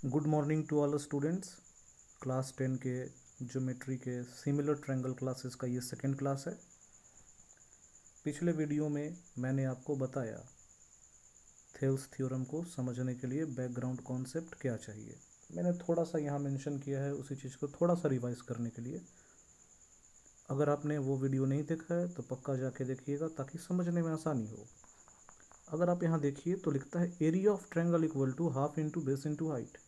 Good morning to all students. Class 10 के geometry के similar triangle classes का ये सेकंड क्लास है। पिछले वीडियो में मैंने आपको बताया थेल्स थ्योरम को समझने के लिए बैकग्राउंड कॉन्सेप्ट क्या चाहिए। मैंने थोड़ा सा यहाँ मेंशन किया है उसी चीज़ को थोड़ा सा रिवाइज करने के लिए। अगर आपने वो वीडियो नहीं देखा है तो पक्का जाके देखिएगा ताकि समझने में आसानी हो। अगर आप यहाँ देखिए तो लिखता है area of triangle equal to half into base into height,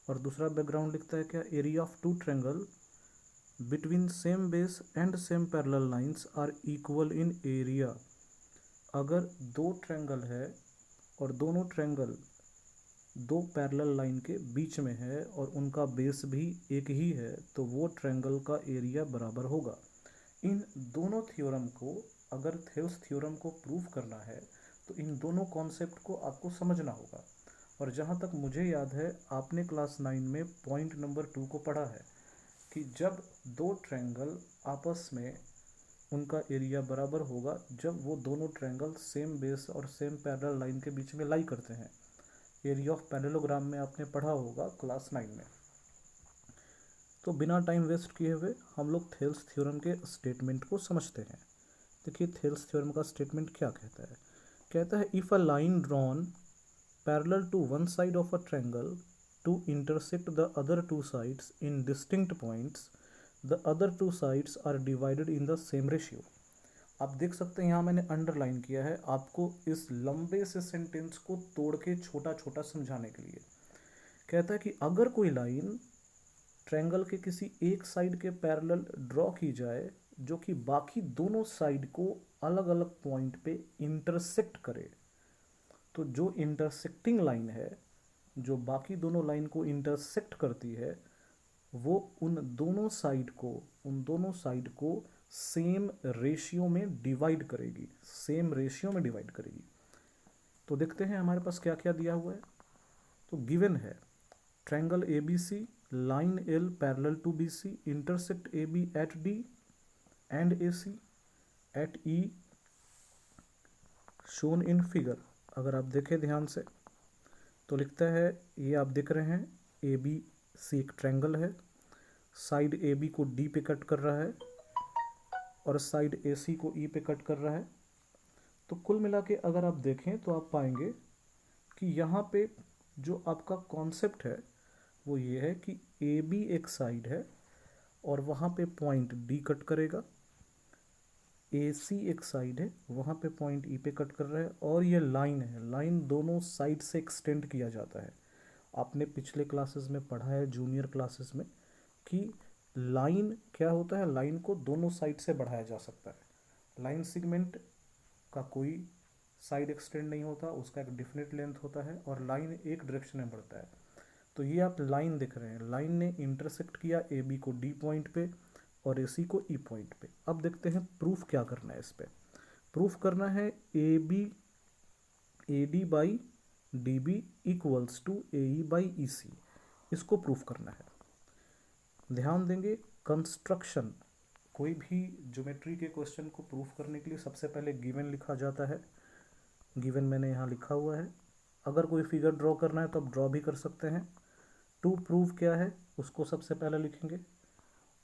और दूसरा बैकग्राउंड लिखता है क्या, area of two triangle between same base and same parallel lines are equal in area. अगर दो ट्रायंगल है और दोनों ट्रायंगल दो पैरेलल लाइन के बीच में है और उनका बेस भी एक ही है तो वो ट्रायंगल का एरिया बराबर होगा। इन दोनों थ्योरम को, अगर थेल्स थ्योरम को प्रूव करना है तो इन दोनों कॉन्सेप्ट को आपको समझना होगा। और जहाँ तक मुझे याद है आपने क्लास 9 में पॉइंट नंबर 2 को पढ़ा है कि जब दो ट्रायंगल आपस में उनका एरिया बराबर होगा जब वो दोनों ट्रायंगल सेम बेस और सेम पैरेलल लाइन के बीच में लाई करते हैं। एरिया ऑफ पैरेललोग्राम में आपने पढ़ा होगा क्लास 9 में। तो बिना टाइम वेस्ट किए हुए हम लोग थेल्स थ्योरम के स्टेटमेंट को समझते हैं। देखिए थेल्स थ्योरम का स्टेटमेंट क्या कहता है। कहता है if a line drawn parallel to one side of a triangle to intersect the other two sides in distinct points, the other two sides are divided in the same ratio। आप देख सकते हैं यहाँ मैंने अंडरलाइन किया है आपको इस लंबे से सेंटेंस को तोड़ के छोटा छोटा समझाने के लिए। कहता है कि अगर कोई लाइन ट्रायंगल के किसी एक साइड के पैरेलल ड्रॉ की जाए जो कि बाकी दोनों साइड को अलग अलग पॉइंट पे इंटरसेक्ट करे, तो जो इंटरसेक्टिंग लाइन है जो बाकी दोनों लाइन को इंटरसेक्ट करती है वो उन दोनों साइड को सेम रेशियो में डिवाइड करेगी, सेम रेशियो में डिवाइड करेगी। तो देखते हैं हमारे पास क्या क्या दिया हुआ है। तो गिवन है triangle A B C, line L parallel to B C, intersect A B at D and A C at E shown in figure. अगर आप देखें ध्यान से तो लिखता है ये आप देख रहे हैं ए बी सी एक ट्रायंगल है, साइड ए बी को डी पे कट कर रहा है और साइड ए सी को ई पे कट कर रहा है। तो कुल मिला के अगर आप देखें तो आप पाएंगे कि यहाँ पे जो आपका कॉन्सेप्ट है वो ये है कि ए बी एक साइड है और वहाँ पे पॉइंट डी कट करेगा, ए सी एक साइड है वहाँ पे पॉइंट ई पे कट कर रहा है, और ये लाइन है, लाइन दोनों साइड से एक्सटेंड किया जाता है। आपने पिछले क्लासेस में पढ़ा है जूनियर क्लासेस में कि लाइन क्या होता है, लाइन को दोनों साइड से बढ़ाया जा सकता है। लाइन सेगमेंट का कोई साइड एक्सटेंड नहीं होता, उसका एक डिफिनिट लेंथ होता है और लाइन एक डायरेक्शन में बढ़ता है। तो ये आप लाइन देख रहे हैं, लाइन ने इंटरसेक्ट किया ए बी को डी पॉइंट पे और ए सी को ई पॉइंट पे। अब देखते हैं प्रूफ क्या करना है इस पे। प्रूफ करना है A D by D B equals to A E by E C, इसको प्रूफ करना है। ध्यान देंगे कंस्ट्रक्शन, कोई भी ज्योमेट्री के क्वेश्चन को प्रूफ करने के लिए सबसे पहले गिवन लिखा जाता है। गिवन मैंने यहाँ लिखा हुआ है। अगर कोई फिगर ड्रॉ करना है तो आप ड्रॉ भी कर सकते हैं। टू प्रूफ क्या है उसको सबसे पहले लिखेंगे,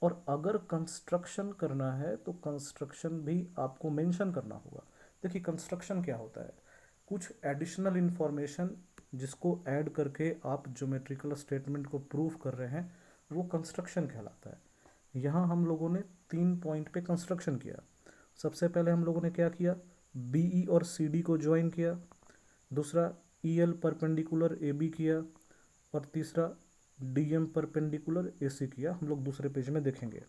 और अगर कंस्ट्रक्शन करना है तो कंस्ट्रक्शन भी आपको मेंशन करना होगा। देखिए कंस्ट्रक्शन क्या होता है, कुछ एडिशनल इंफॉर्मेशन जिसको ऐड करके आप ज्योमेट्रिकल स्टेटमेंट को प्रूव कर रहे हैं वो कंस्ट्रक्शन कहलाता है। यहाँ हम लोगों ने 3 पॉइंट पे कंस्ट्रक्शन किया। सबसे पहले हम लोगों ने क्या किया, बी ई और सी डी को ज्वाइन किया, दूसरा E L perpendicular A B किया, और तीसरा D M perpendicular A C किया। हम लोग दूसरे पेज में देखेंगे।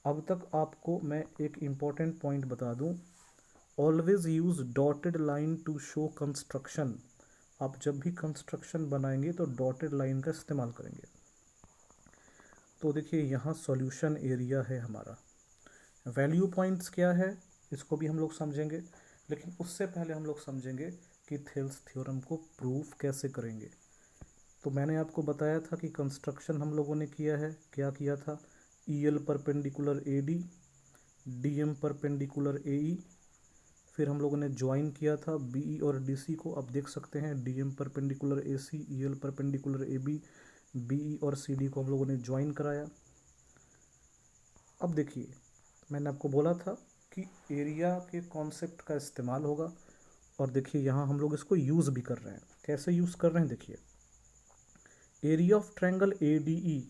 अब तक आपको मैं एक इम्पॉर्टेंट पॉइंट बता दूं, always use dotted line to show construction. आप जब भी कंस्ट्रक्शन बनाएंगे तो डॉटेड लाइन का इस्तेमाल करेंगे। तो देखिए यहाँ सॉल्यूशन एरिया है हमारा। वैल्यू पॉइंट्स क्या है इसको भी हम लोग समझेंगे, लेकिन उससे पहले हम लोग समझेंगे कि थेल्स थ्योरम को प्रूफ कैसे करेंगे। तो मैंने आपको बताया था कि कंस्ट्रक्शन हम लोगों ने किया है, क्या किया था, E L perpendicular A D, D M perpendicular A E, फिर हम लोगों ने ज्वाइन किया था बी ई और डी सी को। अब देख सकते हैं D M perpendicular A C, E L perpendicular A B, B और सी डी को हम लोगों ने ज्वाइन कराया। अब देखिए, मैंने आपको बोला था कि एरिया के कॉन्सेप्ट का इस्तेमाल होगा, और देखिए यहाँ हम लोग इसको यूज़ भी कर रहे हैं। कैसे यूज़ कर रहे हैं देखिए, area of triangle A D E,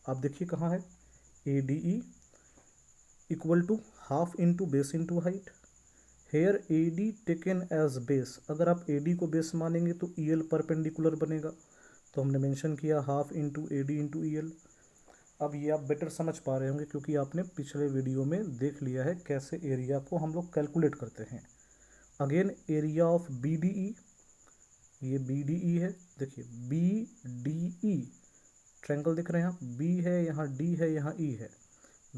आप देखिए कहाँ है, A D E equal to half into base into height. Here A D taken as base, अगर आप ए डी को बेस मानेंगे तो ई एल परपेंडिकुलर बनेगा, तो हमने मेंशन किया half into A D into E L. अब ये आप बेटर समझ पा रहे होंगे क्योंकि आपने पिछले वीडियो में देख लिया है कैसे एरिया को हम लोग कैलकुलेट करते हैं। Again area of B D E, ये बी डी ई है, देखिए बी डी ई ट्रायंगल दिख रहे हैं आप, बी है यहाँ, डी है यहाँ, ई है,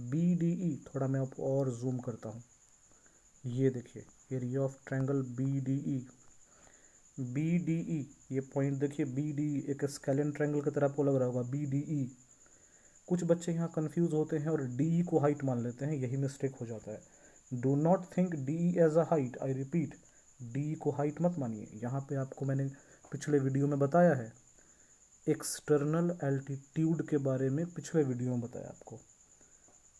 बी डी ई। थोड़ा मैं आपको और जूम करता हूँ, ये देखिए area of triangle B D E, B D E, ये पॉइंट देखिए बी डी ई, एक स्केलियन ट्रायंगल की तरह आपको लग रहा होगा बी डी ई। कुछ बच्चे यहाँ कंफ्यूज होते हैं और डी ई को हाइट मान लेते हैं, यही मिस्टेक हो जाता है। Do not think D E as a height, I repeat, D E को हाइट मत मानिए। यहाँ पे आपको मैंने पिछले वीडियो में बताया है, एक्सटर्नल एल्टीट्यूड के बारे में पिछले वीडियो में बताया आपको।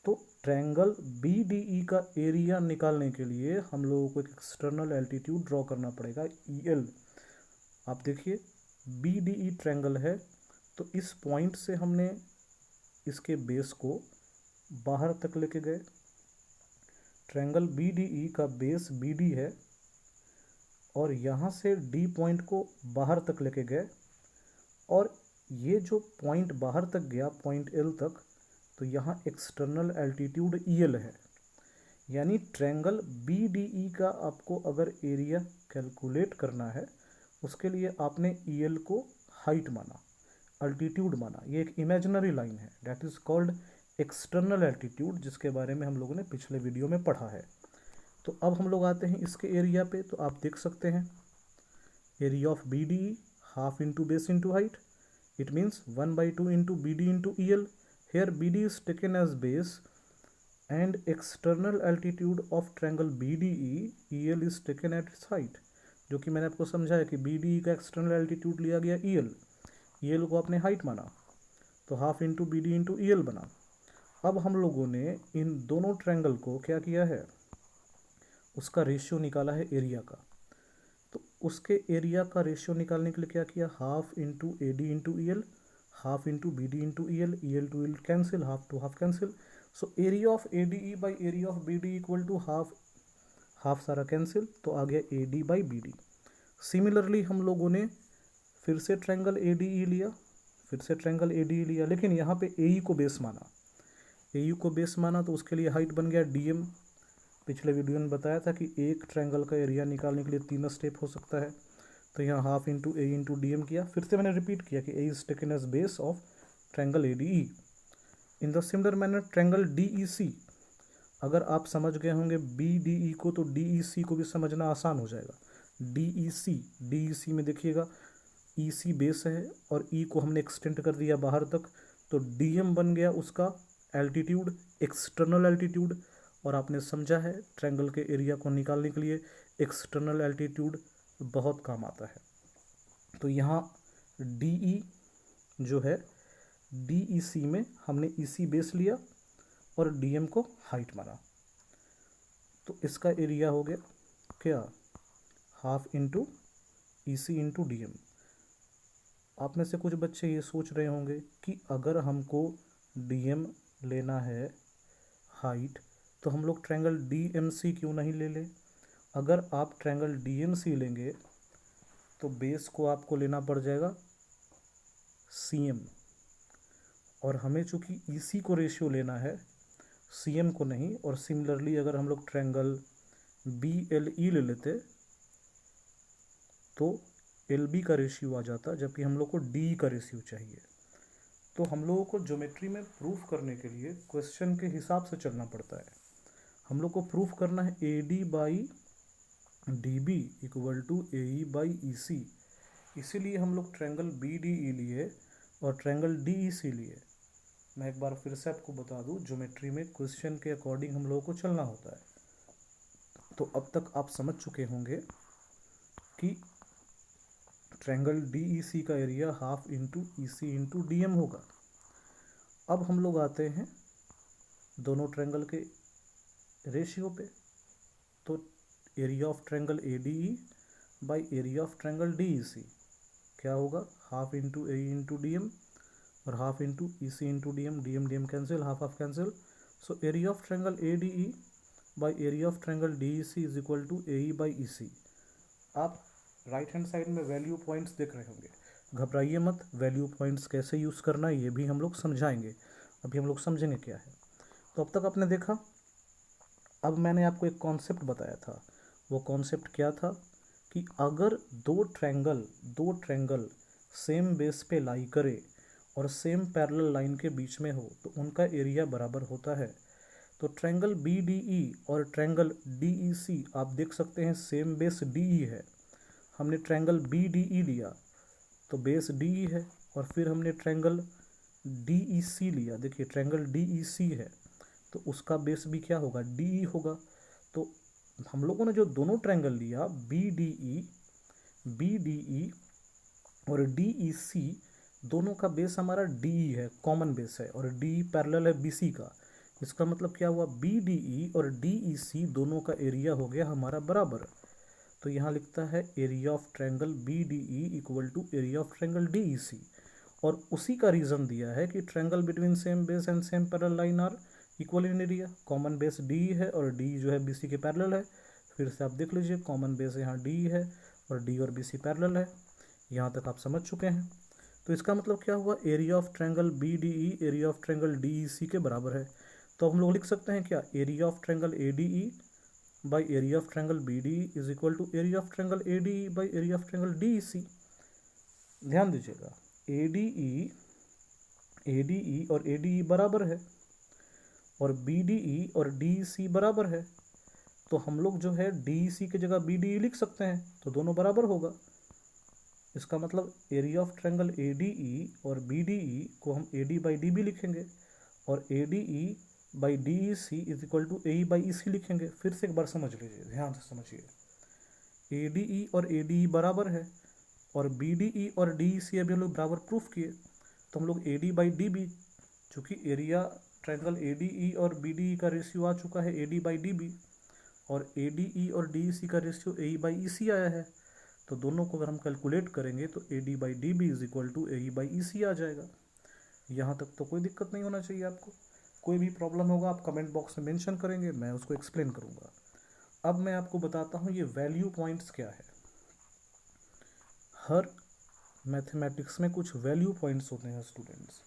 तो ट्रायंगल बी डी ई का एरिया निकालने के लिए हम लोगों को एक एक्सटर्नल एल्टीट्यूड ड्रॉ करना पड़ेगा, ई एल। आप देखिए बी डी ई ट्रायंगल है, तो इस पॉइंट से हमने इसके बेस को बाहर तक लेके गए। ट्रायंगल बी डी ई का बेस बी डी है, और यहाँ से डी पॉइंट को बाहर तक लेके गए, और ये जो पॉइंट बाहर तक गया, पॉइंट एल तक, तो यहाँ एक्सटर्नल एल्टीट्यूड ई एल है। यानी ट्रायंगल बी डी ई का आपको अगर एरिया कैलकुलेट करना है, उसके लिए आपने ई एल को हाइट माना, अल्टीट्यूड माना। ये एक इमेजिनरी लाइन है, that is called external altitude, जिसके बारे में हम लोगों ने पिछले वीडियो में पढ़ा है। तो अब हम लोग आते हैं इसके एरिया पे, तो आप देख सकते हैं area of B D E half into base into height, it means 1/2 into B D into E L. Here B D is taken as base and external altitude of triangle B D E L is taken at its height, जो कि मैंने आपको समझाया कि B D ई का external altitude लिया गया E L, E L को आपने हाइट माना, तो half into B D into E L बना। अब हम लोगों ने इन दोनों ट्रायंगल को क्या किया है, उसका रेशियो निकाला है एरिया का। तो उसके एरिया का रेशियो निकालने के लिए क्या किया, half into A D into E L, half into B D into E L to L cancel, half to half cancel. So area of A D E by area of B D equal to half, half सारा cancel, तो आ गया A D by B D. Similarly हम लोगों ने फिर से triangle A D ई लिया, फिर से ट्रायंगल ए डी ई लिया, लेकिन यहाँ पे ए ई को बेस माना, ए यू को बेस माना, तो उसके लिए हाइट बन गया डी एम। पिछले वीडियो में बताया था कि एक ट्रायंगल का एरिया निकालने के लिए 3 स्टेप हो सकता है, तो यहाँ half into A into D M किया। फिर से मैंने रिपीट किया कि A is taken as base of triangle A D E. In the similar manner triangle D E C, अगर आप समझ गए होंगे बी डी ई को, तो डी ई सी को भी समझना आसान हो जाएगा। डी ई सी में देखिएगा ई सी बेस है और ई को हमने एक्सटेंड कर दिया बाहर तक, तो डी एम बन गया उसका एल्टीट्यूड, एक्सटर्नल एल्टीट्यूड। और आपने समझा है ट्रायंगल के एरिया को निकालने के लिए एक्सटर्नल एल्टीट्यूड बहुत काम आता है। तो यहाँ डी ई जो है, डी ई सी में हमने ई सी बेस लिया और डी एम को हाइट माना, तो इसका एरिया हो गया क्या, हाफ इंटू ई सी इंटू डी एम। आप में से कुछ बच्चे ये सोच रहे होंगे कि अगर हमको डी एम लेना है हाइट, तो हम लोग ट्रायंगल डी एम सी क्यों नहीं ले लें। अगर आप ट्रायंगल डी एम सी लेंगे तो बेस को आपको लेना पड़ जाएगा सी एम, और हमें चूँकि ई सी को रेशियो लेना है, सी एम को नहीं। और सिमिलरली अगर हम लोग ट्रायंगल बी एल ई ले लेते तो एल बी का रेशियो आ जाता, जबकि हम लोग को डी का रेशियो चाहिए। तो हम लोगों को ज्योमेट्री में प्रूफ करने के लिए क्वेश्चन के हिसाब से चलना पड़ता है। हम लोग को प्रूफ करना है A D by D B equal to A E by E C, इसीलिए हम लोग ट्रायंगल बी डी ई लिए और ट्रायंगल डी ई सी लिए। मैं एक बार फिर से आपको बता दूं, ज्योमेट्री में क्वेश्चन के अकॉर्डिंग हम लोगों को चलना होता है। तो अब तक आप समझ चुके होंगे कि ट्रायंगल DEC का area half into EC into DM होगा। अब हम लोग आते हैं दोनों ट्रायंगल के रेशियो पे। तो area of triangle ADE by area of triangle DEC क्या होगा, half into AE into DM और half into EC into DM, DM DM cancel, half half cancel. So area of triangle ADE by area of triangle DEC is equal to AE by EC। आप right hand side में value points देख रहे होंगे, घबराइए मत, value points कैसे use करना है ये भी हम लोग समझाएंगे। अभी हम लोग समझेंगे क्या है। तो अब तक आपने देखा, अब मैंने आपको एक कॉन्सेप्ट बताया था। वो कॉन्सेप्ट क्या था कि अगर दो ट्रायंगल सेम बेस पे लाई करे और सेम पैरेलल लाइन के बीच में हो तो उनका एरिया बराबर होता है। तो ट्रायंगल BDE और ट्रायंगल DEC आप देख सकते हैं सेम बेस DE है। हमने ट्रायंगल BDE लिया तो बेस DE है, और फिर हमने ट्रायंगल DEC लिया, देखिए ट्रायंगल DEC है तो उसका बेस भी क्या होगा, DE होगा। तो हम लोगों ने जो दोनों ट्रायंगल लिया BDE और DEC, दोनों का बेस हमारा DE है, कॉमन बेस है, और DE पैरेलल है BC का। इसका मतलब क्या हुआ, BDE और DEC दोनों का एरिया हो गया हमारा बराबर। तो यहाँ लिखता है area of triangle BDE equal to area of triangle DEC, और उसी का रीज़न दिया है कि triangle between same base and same parallel line are equal in area. Common base DE है और DE जो है BC के पैरेलल है। फिर से आप देख लीजिए, कॉमन बेस यहाँ DE है और D और BC पैरेलल है। यहाँ तक आप समझ चुके हैं। तो इसका मतलब क्या हुआ, area of triangle BDE area of triangle DEC के बराबर है। तो हम लोग लिख सकते हैं क्या, area of triangle ADE by area of triangle BDE is equal to area of triangle ADE by area of triangle DEC। ध्यान दीजिएगा, ADE और ADE बराबर है और BDE और DEC बराबर है। तो हम लोग जो है DEC की जगह BDE लिख सकते हैं, तो दोनों बराबर होगा। इसका मतलब एरिया ऑफ ट्रायंगल ADE और BDE को हम AD बाई DB लिखेंगे और ADE by DEC is equal to AE by EC लिखेंगे। फिर से एक बार समझ लीजिए, ध्यान से समझिए, ADE और ADE बराबर है और BDE और DEC अभी हम लोग बराबर प्रूफ किए, तो हम लोग AD बाई DB, चूँकि एरिया ट्रायंगल ADE और BDE का रेशियो आ चुका है AD बाई DB, और ADE और DEC का रेशियो AE बाई EC आया है, तो दोनों को अगर हम कैलकुलेट करेंगे तो AD by DB is equal to AE by EC आ जाएगा। यहाँ तक तो कोई दिक्कत नहीं होना चाहिए आपको। कोई भी प्रॉब्लम होगा आप कमेंट बॉक्स में मेंशन करेंगे, मैं उसको एक्सप्लेन करूँगा। अब मैं आपको बताता हूँ ये वैल्यू पॉइंट्स क्या है। हर मैथमेटिक्स में कुछ वैल्यू पॉइंट्स होते हैं स्टूडेंट्स।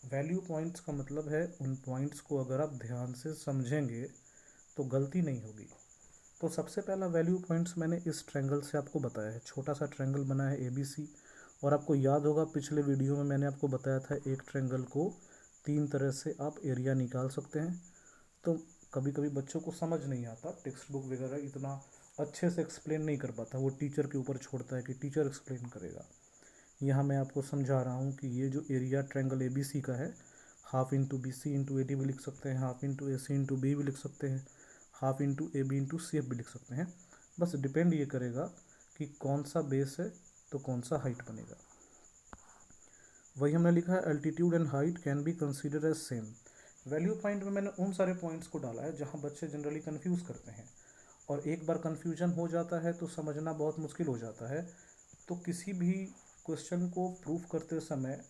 वैल्यू पॉइंट्स का मतलब है उन पॉइंट्स को अगर आप ध्यान से समझेंगे तो गलती नहीं होगी। तो सबसे पहला वैल्यू पॉइंट्स मैंने इस ट्रायंगल से आपको बताया है, छोटा सा ट्रायंगल बना है ABC, और आपको याद होगा पिछले वीडियो में मैंने आपको बताया था एक ट्रायंगल को 3 तरह से आप एरिया निकाल सकते हैं। तो कभी कभी बच्चों को समझ नहीं आता, टेक्स्ट बुक वगैरह इतना अच्छे से एक्सप्लेन नहीं कर पाता, वो टीचर के ऊपर छोड़ता है कि टीचर एक्सप्लेन करेगा। यहाँ मैं आपको समझा रहा हूँ कि ये जो एरिया ट्रायंगल ABC का है, half into BC into AD भी लिख सकते हैं, half into AC into B भी लिख सकते हैं, half into AB into CF भी लिख सकते हैं। बस डिपेंड ये करेगा कि कौन सा बेस है तो कौन सा हाइट बनेगा। वही हमने लिखा है, altitude and height can be consider as same. Value point में मैंने उन सारे पॉइंट्स को डाला है जहाँ बच्चे जनरली कंफ्यूज करते हैं, और एक बार कंफ्यूजन हो जाता है तो समझना बहुत मुश्किल हो जाता है। तो किसी भी क्वेश्चन को प्रूफ करते समय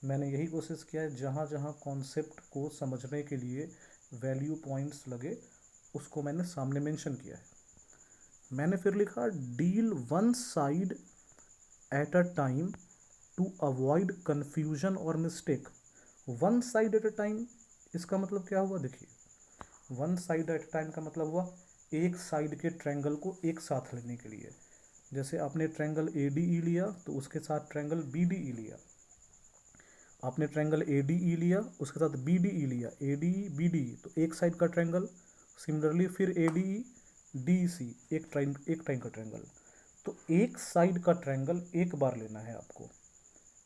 मैंने यही कोशिश किया है, जहाँ जहाँ कॉन्सेप्ट को समझने के लिए वैल्यू पॉइंट्स लगे उसको मैंने सामने मेंशन किया है। मैंने फिर लिखा, deal one side at a time to avoid confusion और mistake. One side at a time, इसका मतलब क्या हुआ, देखिए one side at a time का मतलब हुआ एक साइड के ट्रायंगल को एक साथ लेने के लिए। जैसे आपने ट्रायंगल ADE लिया तो उसके साथ ट्रायंगल BDE लिया, आपने ट्रायंगल ADE लिया उसके साथ BDE लिया, ADE BDE, तो एक साइड का ट्रायंगल। सिमिलरली फिर ADE DEC, एक टाइम का ट्रायंगल। तो एक साइड का ट्रायंगल एक बार लेना है आपको,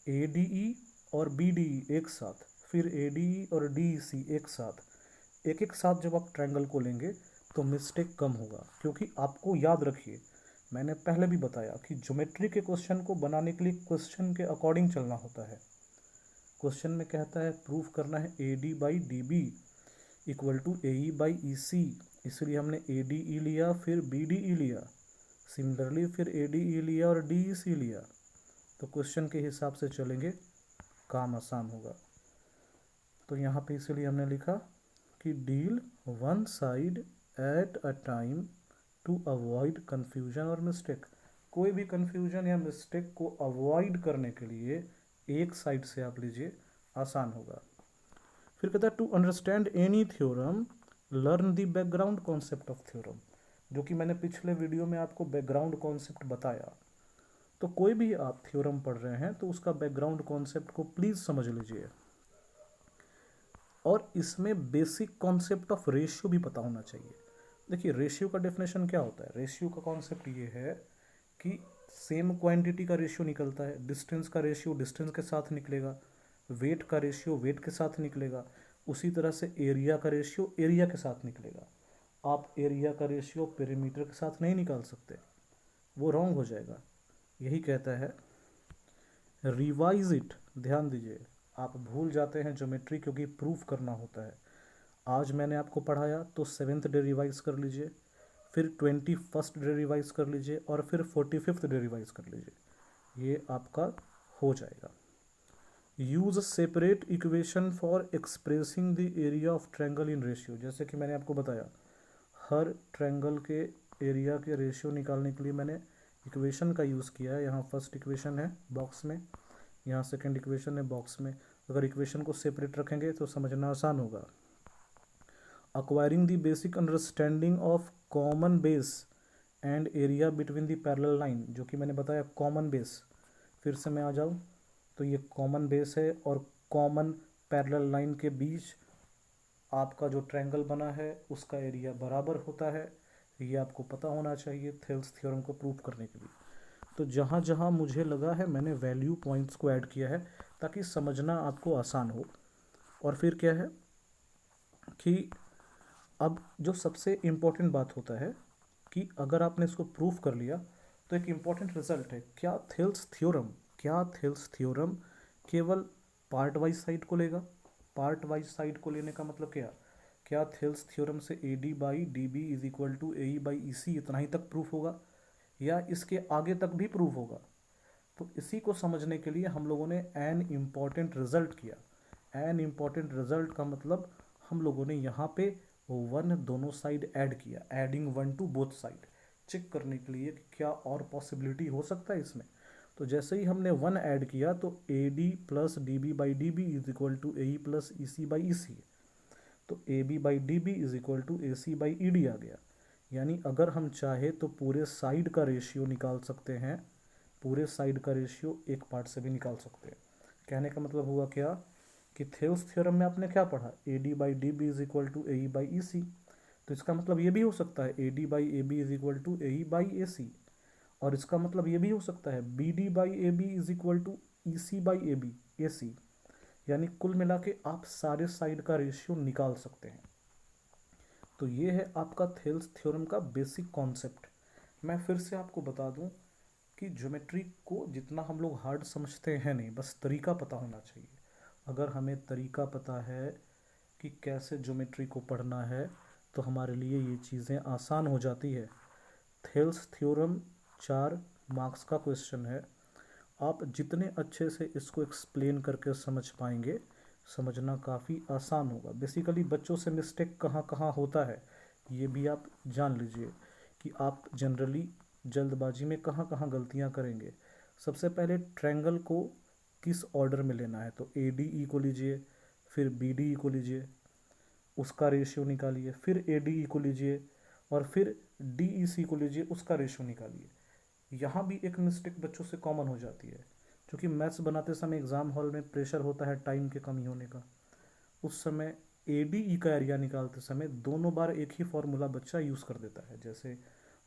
ADE और BDE एक साथ, फिर ADE और DEC एक साथ। एक साथ जब आप ट्रायंगल को लेंगे तो मिस्टेक कम होगा, क्योंकि आपको याद रखिए मैंने पहले भी बताया कि ज्योमेट्री के क्वेश्चन को बनाने के लिए क्वेश्चन के अकॉर्डिंग चलना होता है। क्वेश्चन में कहता है प्रूफ करना है A D by D B equal to A E by E C, इसलिए हमने ए डी ई लिया, फिर बी डी ई लिया, सिमिलरली फिर ए डी ई लिया और डी ई सी लिया। तो क्वेश्चन के हिसाब से चलेंगे, काम आसान होगा। तो यहाँ पे इसलिए हमने लिखा कि deal one side at a time to avoid confusion और मिस्टेक। कोई भी कन्फ्यूजन या मिस्टेक को अवॉइड करने के लिए एक साइड से आप लीजिए, आसान होगा। फिर कहता है to understand any theorem learn the background concept of theorem, जो कि मैंने पिछले वीडियो में आपको बैकग्राउंड कॉन्सेप्ट बताया। तो कोई भी आप थ्योरम पढ़ रहे हैं तो उसका बैकग्राउंड कॉन्सेप्ट को प्लीज समझ लीजिए। और इसमें बेसिक कॉन्सेप्ट ऑफ रेशियो भी पता होना चाहिए। देखिए रेशियो का डेफिनेशन क्या होता है। रेशियो का कॉन्सेप्ट ये है कि सेम क्वांटिटी का रेशियो निकलता है, डिस्टेंस का रेशियो डिस्टेंस के साथ निकलेगा, वेट का रेशियो वेट के साथ निकलेगा, उसी तरह से एरिया का रेशियो एरिया के साथ निकलेगा। आप एरिया का रेशियो पेरीमीटर के साथ नहीं निकाल सकते, वो रॉन्ग हो जाएगा। यही कहता है रिवाइज इट। ध्यान दीजिए, आप भूल जाते हैं ज्योमेट्री क्योंकि प्रूफ करना होता है। आज मैंने आपको पढ़ाया तो 7th डे रिवाइज कर लीजिए, फिर 21st डे रिवाइज कर लीजिए और फिर 45th डे रिवाइज कर लीजिए, ये आपका हो जाएगा। Use separate equation for expressing the area of triangle in ratio. जैसे कि मैंने आपको बताया, हर ट्रायंगल के एरिया के रेशियो निकालने के लिए मैंने इक्वेशन का यूज़ किया है। यहाँ फर्स्ट इक्वेशन है बॉक्स में, यहाँ सेकंड इक्वेशन है बॉक्स में। अगर इक्वेशन को सेपरेट रखेंगे तो समझना आसान होगा। Acquiring the basic understanding of common base and area between the parallel line, जो कि मैंने बताया कॉमन बेस। फिर से मैं आ जाऊँ तो ये कॉमन बेस है और कॉमन पैरेलल लाइन के बीच आपका जो ट्रायंगल बना है उसका एरिया बराबर होता है। ये आपको पता होना चाहिए थेल्स थ्योरम को प्रूव करने के लिए। तो जहाँ जहाँ मुझे लगा है मैंने वैल्यू पॉइंट्स को ऐड किया है ताकि समझना आपको आसान हो। और फिर क्या है कि अब जो सबसे इम्पोर्टेंट बात होता है कि अगर आपने इसको प्रूफ कर लिया तो एक इम्पॉर्टेंट रिजल्ट है, क्या थेल्स थ्योरम केवल पार्ट वाइज साइड को लेगा। पार्ट वाइज साइड को लेने का मतलब क्या थेल्स थ्योरम से A D by D B is equal to A E by E C इतना ही तक प्रूफ होगा या इसके आगे तक भी प्रूफ होगा। तो इसी को समझने के लिए हम लोगों ने एन इम्पॉर्टेंट रिजल्ट किया। एन इम्पॉर्टेंट रिजल्ट का मतलब हम लोगों ने यहाँ पे वन दोनों साइड ऐड किया, adding one to both side, check करने के लिए कि क्या और पॉसिबिलिटी हो सकता है इसमें। तो जैसे ही हमने वन ऐड किया तो A D plus D B by D B is equal to A E plus E C by E C, तो A B by D B is equal to A C by E D आ गया। यानी अगर हम चाहे तो पूरे side का रेशियो निकाल सकते हैं, पूरे साइड का रेशियो एक पार्ट से भी निकाल सकते हैं। कहने का मतलब हुआ क्या कि थेल्स थ्योरम में आपने क्या पढ़ा, A D by D B is equal to A E by E C. तो इसका मतलब ये भी हो सकता है A D by A B is equal to A E by A C, और इसका मतलब ये भी हो सकता है B D by A B is equal to E C by A B A C. यानी कुल मिला के आप सारे साइड का रेशियो निकाल सकते हैं। तो ये है आपका थेल्स थ्योरम का बेसिक कॉन्सेप्ट। मैं फिर से आपको बता दूं कि ज्योमेट्री को जितना हम लोग हार्ड समझते हैं नहीं, बस तरीका पता होना चाहिए। अगर हमें तरीका पता है कि कैसे ज्योमेट्री को पढ़ना है तो हमारे लिए ये चीज़ें आसान हो जाती है। थेल्स थ्योरम 4 मार्क्स का क्वेश्चन है। आप जितने अच्छे से इसको एक्सप्लेन करके समझ पाएंगे, समझना काफ़ी आसान होगा। बेसिकली बच्चों से मिस्टेक कहाँ कहाँ होता है ये भी आप जान लीजिए कि आप जनरली जल्दबाजी में कहाँ कहाँ गलतियाँ करेंगे। सबसे पहले ट्रायंगल को किस ऑर्डर में लेना है, तो ए डी ई को लीजिए, फिर बी डी ई को लीजिए, उसका रेशियो निकालिए, फिर ए डी ई को लीजिए और फिर डी ई सी को लीजिए, उसका रेशियो निकालिए। यहाँ भी एक मिस्टेक बच्चों से कॉमन हो जाती है, क्योंकि मैथ्स बनाते समय एग्ज़ाम हॉल में प्रेशर होता है टाइम के कमी होने का। उस समय ए डी ई का एरिया निकालते समय दोनों बार एक ही फॉर्मूला बच्चा यूज़ कर देता है। जैसे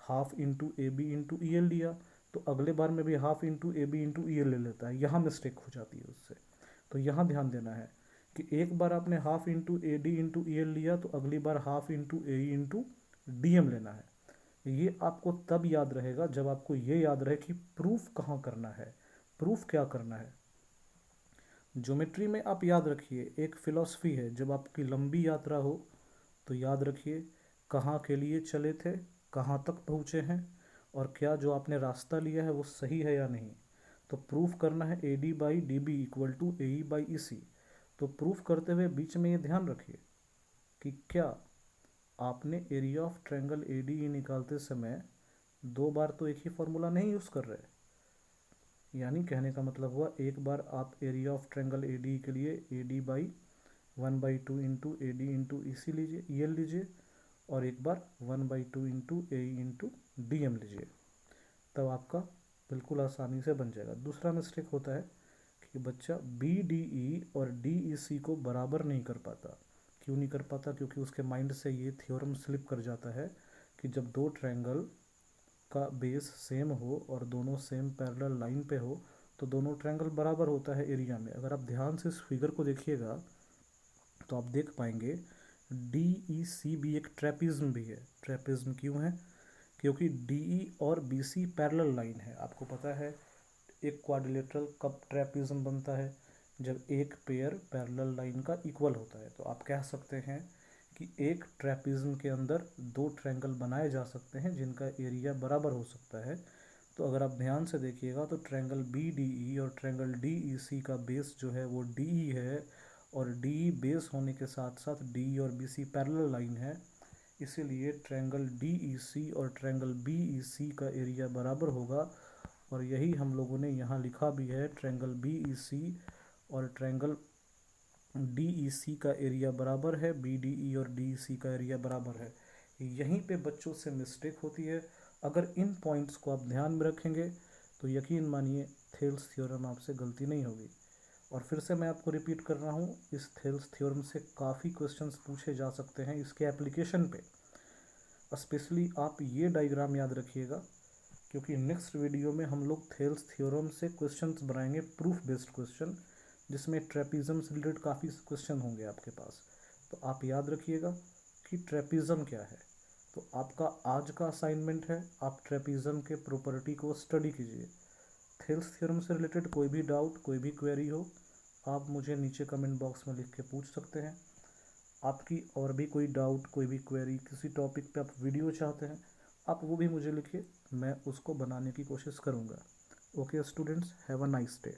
half into A B into E L लिया तो अगले बार में भी half into A B into E L ले लेता है, यहाँ मिस्टेक हो जाती है उससे। तो यहाँ ध्यान देना है कि एक बार आपने half into A D into E L लिया तो अगली बार half into A E into D M लेना है। ये आपको तब याद रहेगा जब आपको ये याद रहे कि प्रूफ कहाँ करना है, प्रूफ क्या करना है। ज्योमेट्री में आप याद रखिए एक फिलॉसफी है, जब आपकी लंबी यात्रा हो तो याद रखिए कहाँ के लिए चले थे, कहाँ तक पहुँचे हैं, और क्या जो आपने रास्ता लिया है वो सही है या नहीं। तो प्रूफ करना है A D by D B equal to A E by E C. तो प्रूफ करते हुए बीच में ये ध्यान रखिए कि क्या आपने area of triangle A D ई निकालते समय दो बार तो एक ही फॉर्मूला नहीं यूज़ कर रहे। यानी कहने का मतलब हुआ एक बार आप area of triangle A D के लिए A D by 1/2 into A D into E C लीजिए, ये लीजिए, और एक बार 1/2 into A E into D M लीजिए। तब आपका बिल्कुल आसानी से बन जाएगा। दूसरा मिस्टेक होता है कि बच्चा बी डी ई और डी ई सी को बराबर नहीं कर पाता। क्यों नहीं कर पाता? क्योंकि उसके माइंड से ये थ्योरम स्लिप कर जाता है कि जब दो ट्रायंगल का बेस सेम हो और दोनों सेम पैरेलल लाइन पे हो तो दोनों ट्रायंगल बराबर होता है एरिया में। अगर आप ध्यान से इस फिगर को देखिएगा तो आप देख पाएंगे डी ई सी भी एक ट्रेपिज्म भी है। ट्रेपिज्म क्यों है? क्योंकि डी ई और बी सी पैरेलल लाइन है। आपको पता है एक क्वाड्रिलेटरल कब ट्रेपिज्म बनता है? जब एक पेयर पैरेलल लाइन का इक्वल होता है। तो आप कह सकते हैं कि एक ट्रेपिज्म के अंदर दो ट्रायंगल बनाए जा सकते हैं जिनका एरिया बराबर हो सकता है। तो अगर आप ध्यान से देखिएगा तो ट्रायंगल बी डी ई और ट्रायंगल डी ई सी का बेस जो है वो डी ई है, और डी ई बेस होने के साथ साथ डी ई और बी सी पैरेलल लाइन है। इसीलिए ट्रायंगल डी ई सी और ट्रायंगल बी ई सी का एरिया बराबर होगा। और यही हम लोगों ने यहाँ लिखा भी है, ट्रायंगल बी ई सी और ट्रायंगल डी ई सी का एरिया बराबर है, बी डी ई और डी ई सी का एरिया बराबर है। यहीं पे बच्चों से मिस्टेक होती है। अगर इन पॉइंट्स को आप ध्यान में रखेंगे तो यकीन मानिए थेल्स थ्योरम आपसे गलती नहीं होगी। और फिर से मैं आपको रिपीट कर रहा हूँ, इस थेल्स थ्योरम से काफ़ी क्वेश्चंस पूछे जा सकते हैं इसके एप्लीकेशन पे। स्पेशली आप ये डायग्राम याद रखिएगा, क्योंकि नेक्स्ट वीडियो में हम लोग थेल्स थ्योरम से क्वेश्चंस बनाएंगे, प्रूफ बेस्ड क्वेश्चन, जिसमें ट्रेपिज्म से रिलेटेड काफ़ी क्वेश्चन होंगे आपके पास। तो आप याद रखिएगा कि ट्रेपिज्म क्या है। तो आपका आज का असाइनमेंट है, आप ट्रेपिज्म के प्रॉपर्टी को स्टडी कीजिए। थेल्स थ्योरम से रिलेटेड कोई भी डाउट, कोई भी क्वेरी हो, आप मुझे नीचे कमेंट बॉक्स में लिख के पूछ सकते हैं। आपकी और भी कोई डाउट, कोई भी क्वेरी, किसी टॉपिक पे आप वीडियो चाहते हैं, आप वो भी मुझे लिखिए, मैं उसको बनाने की कोशिश करूँगा। Okay students, have a nice day.